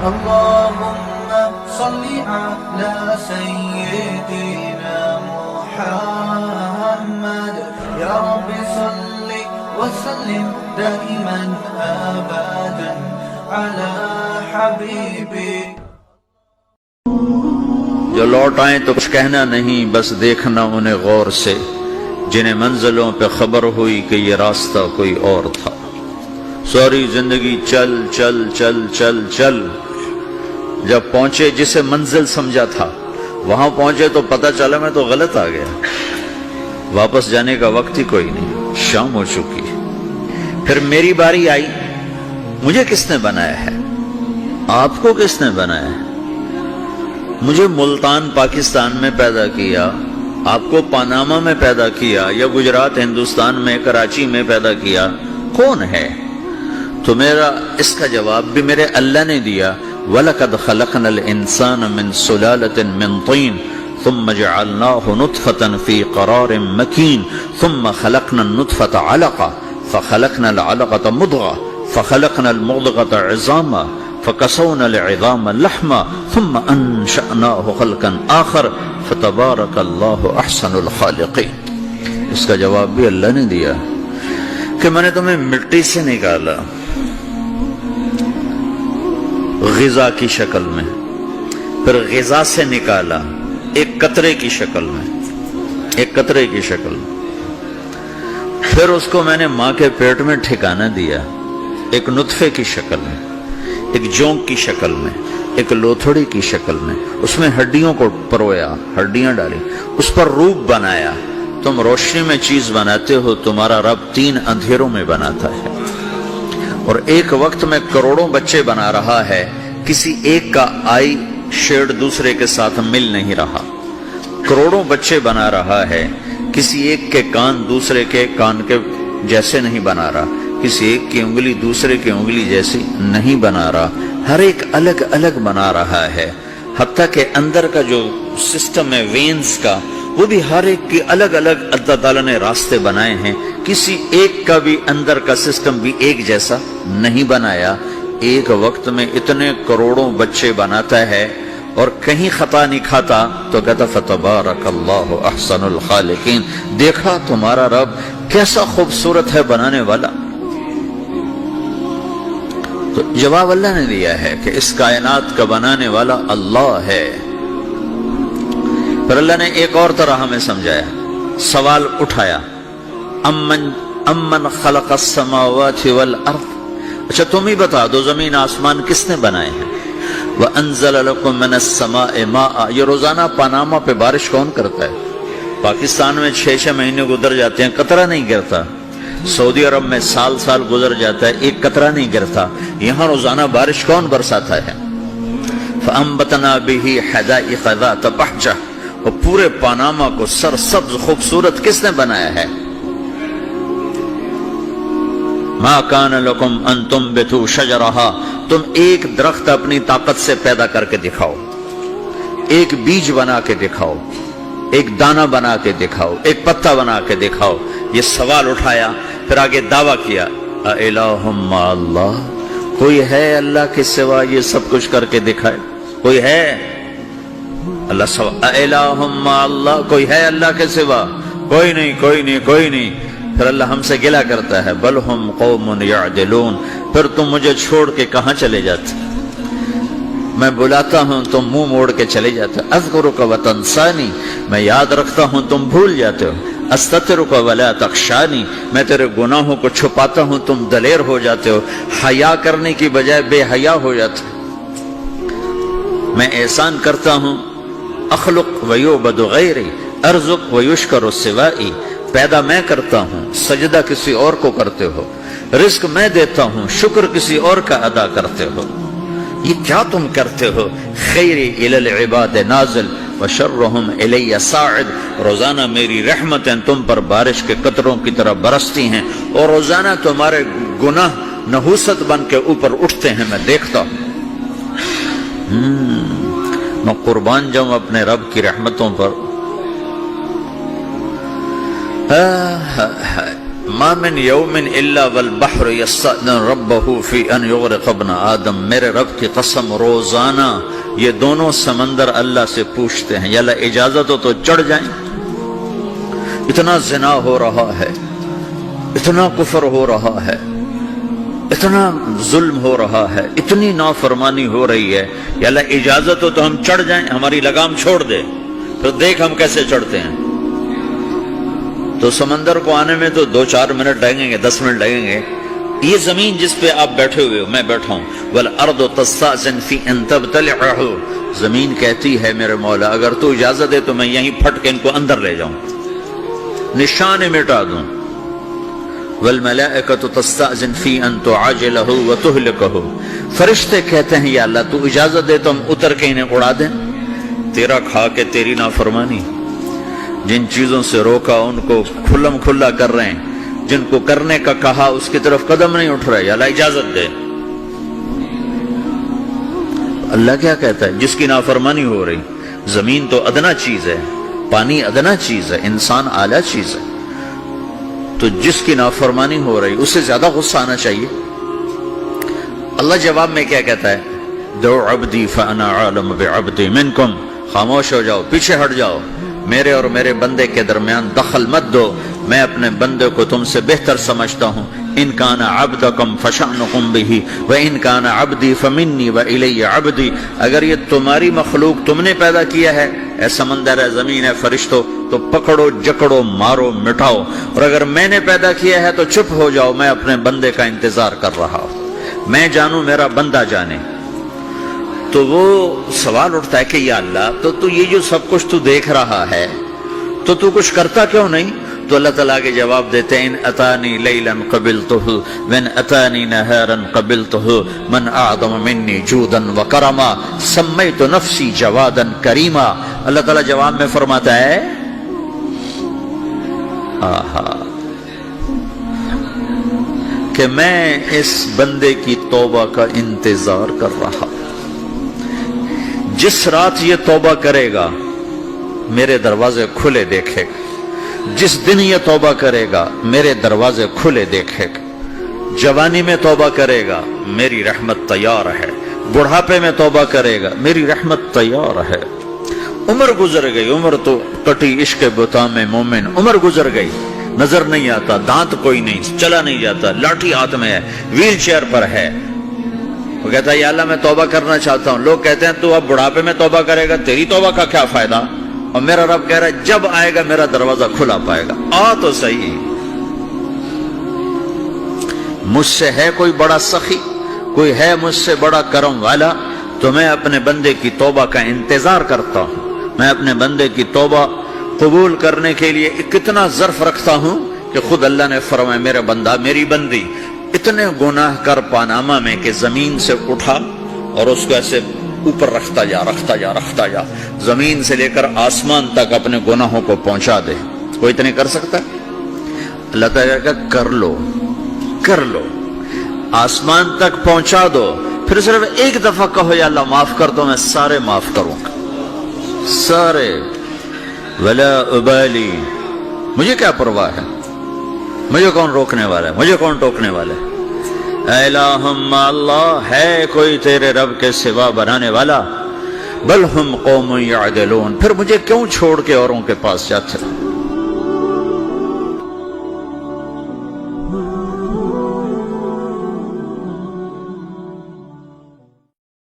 اللهم صل على سيدنا محمد يا رب صل وسلم دائما أبدا على حبيبك. جو لوٹ آئیں تو کچھ کہنا نہیں، بس دیکھنا انہیں غور سے، جنہیں منزلوں پہ خبر ہوئی کہ یہ راستہ کوئی اور تھا. ساری زندگی چل چل چل چل چل، جب پہنچے جسے منزل سمجھا تھا وہاں پہنچے تو پتہ چلا میں تو غلط آ گیا. واپس جانے کا وقت ہی کوئی نہیں، شام ہو چکی. پھر میری باری آئی. مجھے کس نے بنایا ہے؟ آپ کو کس نے بنایا ہے؟ مجھے ملتان پاکستان میں پیدا کیا، آپ کو پاناما میں پیدا کیا، یا گجرات ہندوستان میں کراچی میں پیدا کیا؟ کون ہے؟ تو میرا اس کا جواب بھی میرے اللہ نے دیا. وَلَقَدْ خَلَقْنَا الْإِنسَانَ مِنْ سُلَالَةٍ مِنْ طِينٍ ثُمَّ جَعَلْنَاهُ نُطْفَةً فِي قَرَارٍ مَكِينٍ ثُمَّ خَلَقْنَا النُّطْفَةَ عَلَقَةً فَخَلَقْنَا الْعَلَقَةَ مُضْغَةً فَخَلَقْنَا الْمُضْغَةَ عِظَامًا فَكَسَوْنَا الْعِظَامَ لَحْمًا ثُمَّ أَنشَأْنَاهُ خَلْقًا آخَرَ فَتَبَارَكَ اللَّهُ أَحْسَنُ الْخَالِقِينَ. اس کا جواب بھی اللہ نے دیا کہ میں نے تمہیں مٹی سے نکالا غذا کی شکل میں، پھر غذا سے نکالا ایک قطرے کی شکل میں، ایک قطرے کی شکل میں، پھر اس کو میں نے ماں کے پیٹ میں ٹھکانہ دیا ایک نطفے کی شکل میں، ایک جونک کی شکل میں، ایک لوتھڑی کی شکل میں. اس میں ہڈیوں کو پرویا، ہڈیاں ڈالی، اس پر روپ بنایا. تم روشنی میں چیز بناتے ہو، تمہارا رب 3 اندھیروں میں بناتا ہے. اور ایک وقت میں کروڑوں بچے بنا رہا ہے، کسی ایک کا آئی شیڈ دوسرے کے ساتھ مل نہیں رہا. کروڑوں بچے بنا رہا ہے، کسی ایک کے کان دوسرے کے کان کے جیسے نہیں بنا رہا، کسی ایک کی انگلی دوسرے کی انگلی جیسی نہیں بنا رہا. ہر ایک الگ الگ بنا رہا ہے. حتیٰ کہ اندر کا جو سسٹم ہے وینز کا، وہ بھی ہر ایک کی الگ الگ اللہ تعالیٰ نے راستے بنائے ہیں. کسی ایک کا بھی اندر کا سسٹم بھی ایک جیسا نہیں بنایا. ایک وقت میں اتنے کروڑوں بچے بناتا ہے اور کہیں خطا نہیں کھاتا تو کہتا فتبارک اللہ احسن الخالقین. دیکھا تمہارا رب کیسا خوبصورت ہے بنانے والا. تو جواب اللہ نے دیا ہے کہ اس کائنات کا بنانے والا اللہ ہے. پھر اللہ نے ایک اور طرح ہمیں سمجھایا، سوال اٹھایا، امن خلق السماوات والارض. اچھا تم ہی بتا دو زمین آسمان کس نے بنائے ہیں؟ وَأَنزَلَ لَكُم مِّنَ السَّمَاءِ مَاءً. یہ روزانہ پاناما پہ بارش کون کرتا ہے؟ پاکستان میں 6 مہینے گزر جاتے ہیں، قطرہ نہیں گرتا. سعودی عرب میں سال سال گزر جاتا ہے، ایک قطرہ نہیں گرتا. یہاں روزانہ بارش کون برساتا ہے؟ فَأَنبَتْنَا بِهِ حَدَائِقَ ذَاتَ بَهْجَةٍ. اور پورے پاناما کو سرسبز خوبصورت کس نے بنایا ہے؟ مَا كَانَ لَكُمْ أَن تُنبِتُوا شَجَرَهَا. تم ایک درخت اپنی طاقت سے پیدا کر کے دکھاؤ، ایک بیج بنا کے دکھاؤ، ایک دانہ بنا کے دکھاؤ، ایک پتا بنا کے دکھاؤ. یہ سوال اٹھایا، پھر آگے دعویٰ کیا، اَإِلَٰهٌ مَّعَ اللَّهِ. کوئی ہے اللہ کے سوا یہ سب کچھ کر کے دکھائے؟ کوئی ہے؟ اللہ سوا اِلَٰهٌ مَّعَ اللَّهِ. کوئی ہے اللہ کے سوا؟ کوئی نہیں، کوئی نہیں، کوئی نہیں. پھر اللہ ہم سے گلہ کرتا ہے، بل ہم قوم یعدلون. پھر تم مجھے چھوڑ کے کہاں چلے جاتے؟ میں بلاتا ہوں تم منہ موڑ کے چلے جاتے ہو. اذکرک وتنسانی. میں یاد رکھتا ہوں تم بھول جاتے ہو. استترک ولا تخشانی. میں تیرے گناہوں کو چھپاتا ہوں تم دلیر ہو جاتے ہو. حیا کرنے کی بجائے بے حیا ہو جاتے ہو. میں احسان کرتا ہوں، اخلق ویعبد غیری ارزق ویشکر سوائی. پیدا میں کرتا ہوں، سجدہ کسی اور کو کرتے ہو. رزق میں دیتا ہوں، شکر کسی اور کا ادا کرتے ہو. یہ کیا تم کرتے ہو؟ خیری الی العباد نازل وشرہم الی صاعد. روزانہ میری رحمتیں تم پر بارش کے قطروں کی طرح برستی ہیں اور روزانہ تمہارے گناہ نحوست بن کے اوپر اٹھتے ہیں، میں دیکھتا ہوں. میں قربان جاؤں اپنے رب کی رحمتوں پر. ما من یوم الا والبحر یستأذن ربہ فی ان یغرق ابن آدم، میرے رب کی قسم روزانہ یہ دونوں سمندر اللہ سے پوچھتے ہیں یا اللہ اجازت ہو تو چڑھ جائیں۔ اتنا زنا ہو رہا ہے، اتنا کفر ہو رہا ہے، اتنا ظلم ہو رہا ہے، اتنی نافرمانی ہو رہی ہے، یا اللہ اجازت ہو تو ہم چڑھ جائیں، ہماری لگام چھوڑ دے، پھر دیکھ ہم کیسے چڑھتے ہیں۔ تو سمندر کو آنے میں تو 2-4 منٹ لگیں گے، 10 منٹ لگیں گے۔ یہ زمین جس پہ آپ بیٹھے ہوئے ہو، میں بیٹھا ہوں، والارض تستأذن فی ان تبتلعہ، زمین کہتی ہے میرے مولا اگر تو اجازت دے تو میں یہیں پھٹ کے ان کو اندر لے جاؤں، نشان مٹا دوں۔ والملائکۃ تستأذن فی ان تعاجلہ وتہلکہ، فرشتے کہتے ہیں یا اللہ تو اجازت دے تو ہم اتر کے انہیں اڑا دیں، تیرا کھا کے تیری نافرمانی۔ جن چیزوں سے روکا ان کو کھلم کھلا کر رہے ہیں، جن کو کرنے کا کہا اس کی طرف قدم نہیں اٹھ رہے، یا اللہ اجازت دے۔ اللہ کیا کہتا ہے؟ جس کی نافرمانی ہو رہی، زمین تو ادنا چیز ہے، پانی ادنا چیز ہے، انسان اعلیٰ چیز ہے، تو جس کی نافرمانی ہو رہی اسے زیادہ غصہ آنا چاہیے۔ اللہ جواب میں کیا کہتا ہے؟ دعو عبدی فانا عالم بعبدی منکم، خاموش ہو جاؤ، پیچھے ہٹ جاؤ، میرے اور میرے بندے کے درمیان دخل مت دو، میں اپنے بندے کو تم سے بہتر سمجھتا ہوں۔ ان کان عبدکم فشأنکم بہ وان کان عبدی فمنی والی عبدی، اگر یہ تمہاری مخلوق تم نے پیدا کیا ہے، اے سمندر ہے، زمین ہے، فرشتوں، تو پکڑو جکڑو مارو مٹاؤ، اور اگر میں نے پیدا کیا ہے تو چپ ہو جاؤ، میں اپنے بندے کا انتظار کر رہا ہوں، میں جانوں میرا بندہ جانے۔ تو وہ سوال اٹھتا ہے کہ یا اللہ تو یہ جو سب کچھ تو دیکھ رہا ہے تو کچھ کرتا کیوں نہیں؟ تو اللہ تعالیٰ کے جواب دیتے ہیں ان اتانی لیلا قبلتہ وان اتانی نہارا قبلتہ من اعظم منی جودا وکرما سمیت نفسی جوادا کریما۔ اللہ تعالیٰ جواب میں فرماتا ہے کہ میں اس بندے کی توبہ کا انتظار کر رہا، جس رات یہ توبہ کرے گا میرے دروازے کھلے دیکھے گا، جس دن یہ توبہ کرے گا میرے دروازے کھلے دیکھے گا، جوانی میں توبہ کرے گا میری رحمت تیار ہے، بڑھاپے میں توبہ کرے گا میری رحمت تیار ہے۔ عمر گزر گئی، عمر تو کٹی عشق بتا میں مومن، عمر گزر گئی، نظر نہیں آتا، دانت کوئی نہیں، چلا نہیں جاتا، لاٹھی ہاتھ میں ہے، ویل چیئر پر ہے، وہ کہتا ہے یا اللہ میں توبہ کرنا چاہتا ہوں۔ لوگ کہتے ہیں تو اب بڑھاپے میں توبہ کرے گا، تیری توبہ کا کیا فائدہ؟ اور میرا رب کہہ رہا ہے جب آئے گا میرا دروازہ کھلا پائے گا، آ تو صحیح۔ مجھ سے ہے کوئی بڑا سخی، کوئی ہے مجھ سے بڑا کرم والا، تو میں اپنے بندے کی توبہ کا انتظار کرتا ہوں، میں اپنے بندے کی توبہ قبول کرنے کے لیے کتنا ظرف رکھتا ہوں کہ خود اللہ نے فرمایا میرا بندہ میری بندی اتنے گناہ کر پاناما میں کہ زمین سے اٹھا اور اس کو ایسے اوپر رکھتا جا، زمین سے لے کر آسمان تک اپنے گناہوں کو پہنچا دے۔ کوئی اتنے کر سکتا ہے؟ اللہ تعالیٰ کا کر لو، آسمان تک پہنچا دو، پھر صرف ایک دفعہ کہو یا اللہ معاف کر دو، میں سارے معاف کروں گا، سارے، ولا ابالی، مجھے کیا پرواہ ہے، مجھے کون روکنے والا ہے، مجھے کون ٹوکنے والا ہے۔ الہم اللہ، ہے کوئی تیرے رب کے سوا بنانے والا؟ بل ہم قوم یعدلون، پھر مجھے کیوں چھوڑ کے اوروں کے پاس جاتے؟